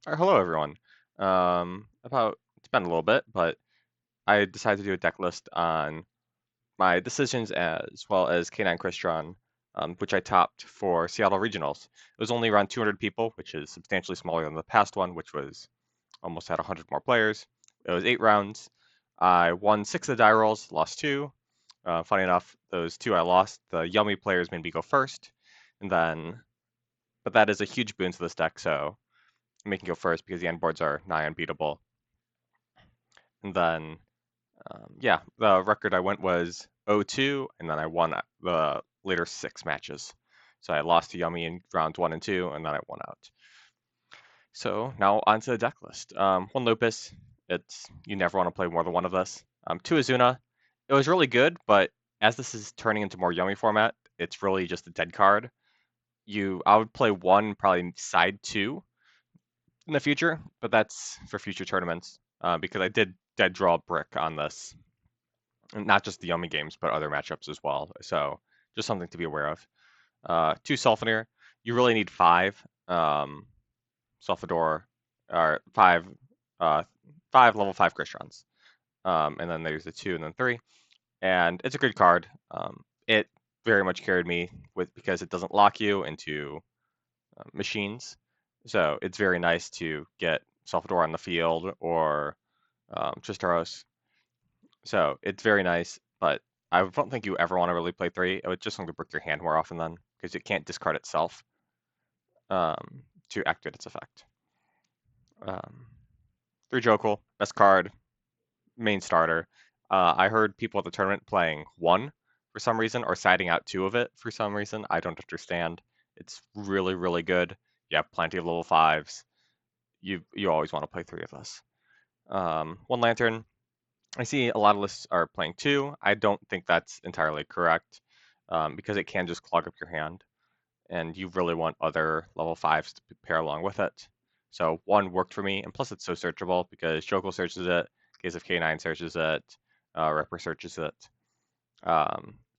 Hello everyone. It's been a little bit, but I decided to do a deck list on my decisions as well as K9 Crystron, which I topped for Seattle Regionals. It was only around 200 people, which is substantially smaller than the past one, which was almost had 100 more players. It was 8 rounds. I won 6 of the die rolls, lost 2. Funny enough, those 2 I lost. The Yummy players made me go first, and then, but that is a huge boon to this deck, so making go first because the end boards are nigh unbeatable. And then, yeah, the record I went was 0-2, and then I won the later 6 matches. So I lost to Yummy in rounds 1 and 2, and then I won out. So now onto the deck list. 1 Lupus, you never want to play more than one of this. 2 Azuna, it was really good, but as this is turning into more Yummy format, it's really just a dead card. I would play 1, probably side 2, in the future, but that's for future tournaments because I did dead draw a brick on this, not just the Yummy games, but other matchups as well. So just something to be aware of. 2 Sulfenir, you really need 5 Sulfador, or 5 level 5 Crystrons. And then there's the 2 and then 3. And it's a good card. It very much carried me because it doesn't lock you into machines. So it's very nice to get Salvador on the field or Tristaros. So it's very nice, but I don't think you ever want to really play 3. It would just want to break your hand more often then, because it can't discard itself to activate its effect. 3 Jokul, best card, main starter. I heard people at the tournament playing 1 for some reason, or siding out 2 of it for some reason. I don't understand. It's really, really good. You have plenty of level 5s. You always want to play 3 of this. 1 Lantern. I see a lot of lists are playing 2. I don't think that's entirely correct because it can just clog up your hand, and you really want other level 5s to pair along with it. So 1 worked for me, and plus it's so searchable because Jokul searches it, Case of K9 searches it, Ripper searches it,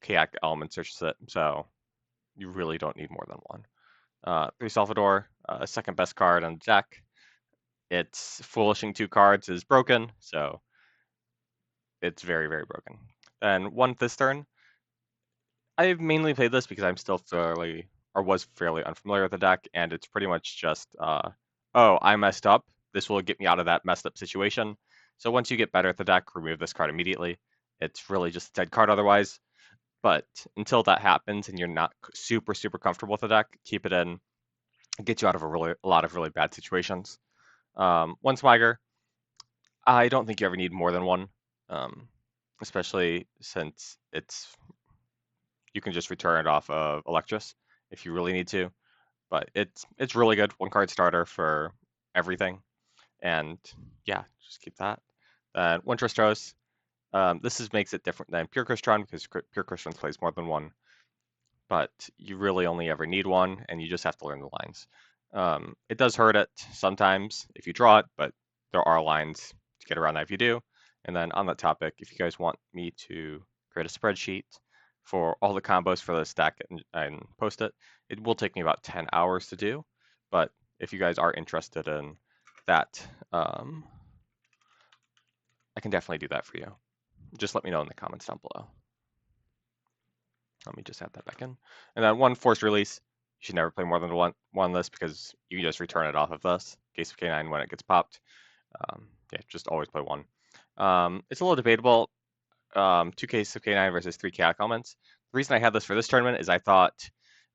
Kayak Element searches it, so you really don't need more than 1. 3 Salvador, second best card on the deck. It's foolishing 2 cards is broken, so it's very, very broken. And 1 this turn. I've mainly played this because I'm still was fairly unfamiliar with the deck, and it's pretty much just, oh, I messed up. This will get me out of that messed up situation. So once you get better at the deck, remove this card immediately. It's really just a dead card otherwise. But until that happens and you're not super, super comfortable with the deck, keep it in. It gets you out of a lot of really bad situations. 1 Smiger, I don't think you ever need more than 1, especially since you can just return it off of Electrus if you really need to. But it's really good. 1 card starter for everything. And yeah, just keep that. 1 Tristros. Makes it different than Pure Crystron because Pure Crystron plays more than 1. But you really only ever need 1, and you just have to learn the lines. It does hurt it sometimes if you draw it, but there are lines to get around that if you do. And then on that topic, if you guys want me to create a spreadsheet for all the combos for this deck and post it, it will take me about 10 hours to do. But if you guys are interested in that, I can definitely do that for you. Just let me know in the comments down below. Let me just add that back in. And then 1 forced release. You should never play more than one of this because you just return it off of this. Case of K9 when it gets popped. Yeah, just always play 1. It's a little debatable. 2 Cases of K9 versus 3 Chaotic Elements. The reason I had this for this tournament is I thought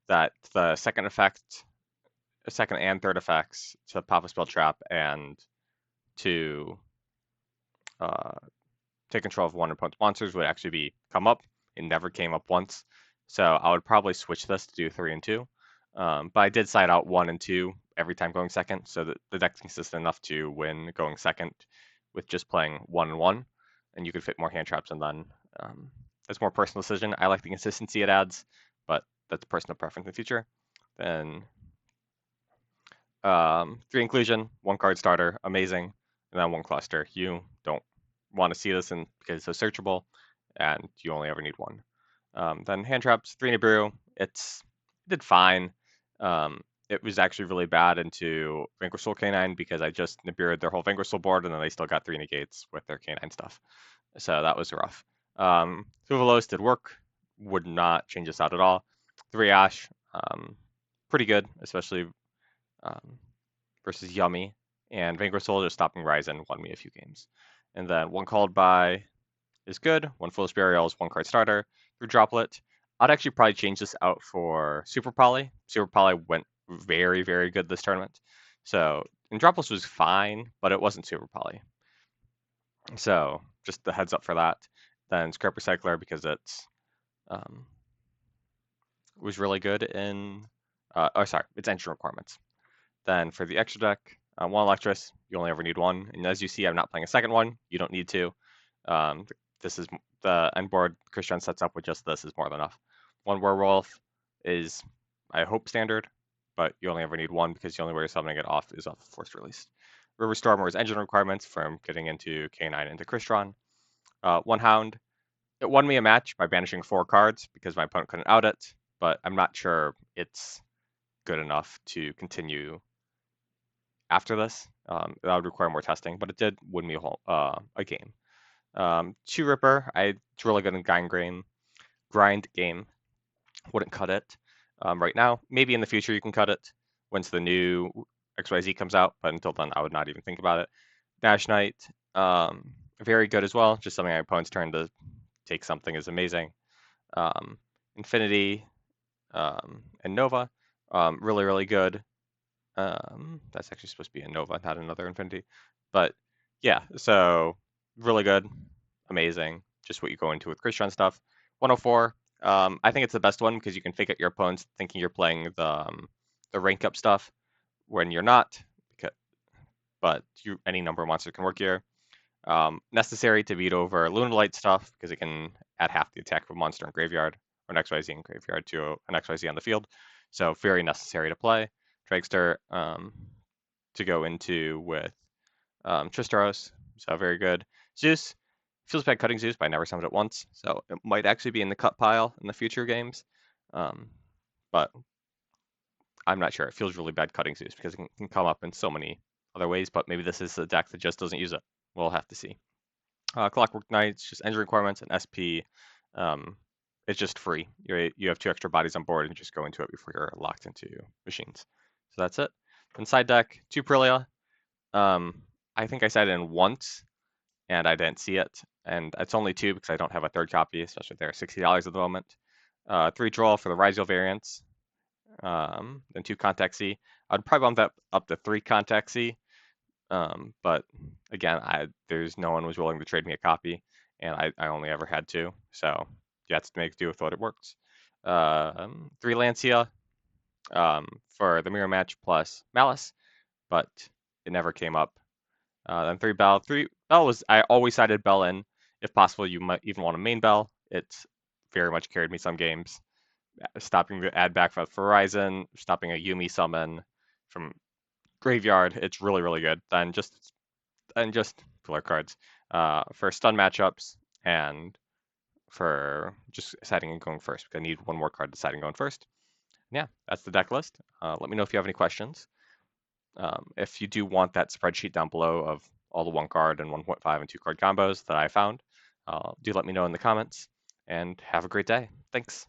that the second and third effects to pop a spell trap and to take control of one opponent's monsters would actually come up. It never came up once. So I would probably switch this to do 3 and 2. But I did side out 1 and 2 every time going second, so that the deck's consistent enough to win going second with just playing 1 and 1, and you could fit more hand traps, and then it's more personal decision. I like the consistency it adds, but that's personal preference in the future. Then 3 Inclusion, 1 card starter, amazing, and then 1 Cluster. You don't want to see this because it's so searchable, and you only ever need 1. Then hand traps, 3 Nibiru. It did fine. it was actually really bad into Vanquish Soul Canine because I just Nibiru'd their whole Vanquish Soul board, and then they still got 3 negates with their Canine stuff. So that was rough. Huvalos did work, would not change us out at all. 3 Ash, pretty good, especially um, versus Yummy. And Vanquish Soul just stopping Ryzen won me a few games. And then 1 Called By is good, 1 Foolish Burial is 1 card starter. 3 Droplet. I'd actually probably change this out for Super Poly. Super Poly went very, very good this tournament. So, and Dropless was fine, but it wasn't Super Poly. So, just the heads up for that. Then Scrap Recycler because it's was really good in, it's engine requirements. Then for the extra deck, 1 Electrus, you only ever need 1. And as you see, I'm not playing a second one. You don't need to. This is the end board Crystron sets up with just this is more than enough. 1 Werewolf is, I hope, standard, but you only ever need 1 because the only way you're summoning it off is off Forced Release. River Stormer is engine requirements from getting into K9 into Crystron. 1 Hound. It won me a match by banishing 4 cards because my opponent couldn't out it, but I'm not sure it's good enough to continue after this. That would require more testing, but it did win me a game. 2 Ripper, it's really good in grind game. Wouldn't cut it right now. Maybe in the future you can cut it once the new XYZ comes out, but until then I would not even think about it. Dash Knight, very good as well. Just something my opponent's turn to take something is amazing. Infinity and Nova, really, really good. That's actually supposed to be a Nova, not another Infinity. But yeah, so really good, amazing. Just what you go into with Crystron stuff. 104. I think it's the best one because you can fake out your opponents thinking you're playing the rank up stuff when you're not. But any number of monsters can work here. Necessary to beat over Lunalight stuff because it can add half the attack of a monster in graveyard or an XYZ in graveyard to an XYZ on the field. So very necessary to play. Dragster to go into with Tristaros, so very good. Zeus, feels bad cutting Zeus, but I never summoned it once, so it might actually be in the cut pile in the future games. But I'm not sure. It feels really bad cutting Zeus because it can come up in so many other ways, but maybe this is a deck that just doesn't use it. We'll have to see. Clockwork Knights, just engine requirements, and SP. It's just free. You have 2 extra bodies on board and just go into it before you're locked into machines. So that's it. Then side deck, 2 Prillia. I think I said it in once, and I didn't see it. And it's only 2 because I don't have a 3rd copy, especially if they're $60 at the moment. 3 Droll for the Ryzel variants. Then 2 Contact C. I'd probably bump that up to 3 Contact C. But again, there's no one was willing to trade me a copy, and I only ever had 2. So you have to make do with what it works. 3 Lancia for the mirror match plus Malice, but it never came up. Then 3 Bell. 3 Bell was, I always sided Bell in. If possible, you might even want a main Bell. It's very much carried me some games. Stopping the add back for Horizon, stopping a Yumi summon from graveyard. It's really, really good. Then just filler cards for stun matchups and for just deciding and going first. Because I need 1 more card deciding going first. Yeah, that's the deck list. Let me know if you have any questions. If you do want that spreadsheet down below of all the 1 card and 1.5 and 2 card combos that I found, do let me know in the comments, and have a great day. Thanks.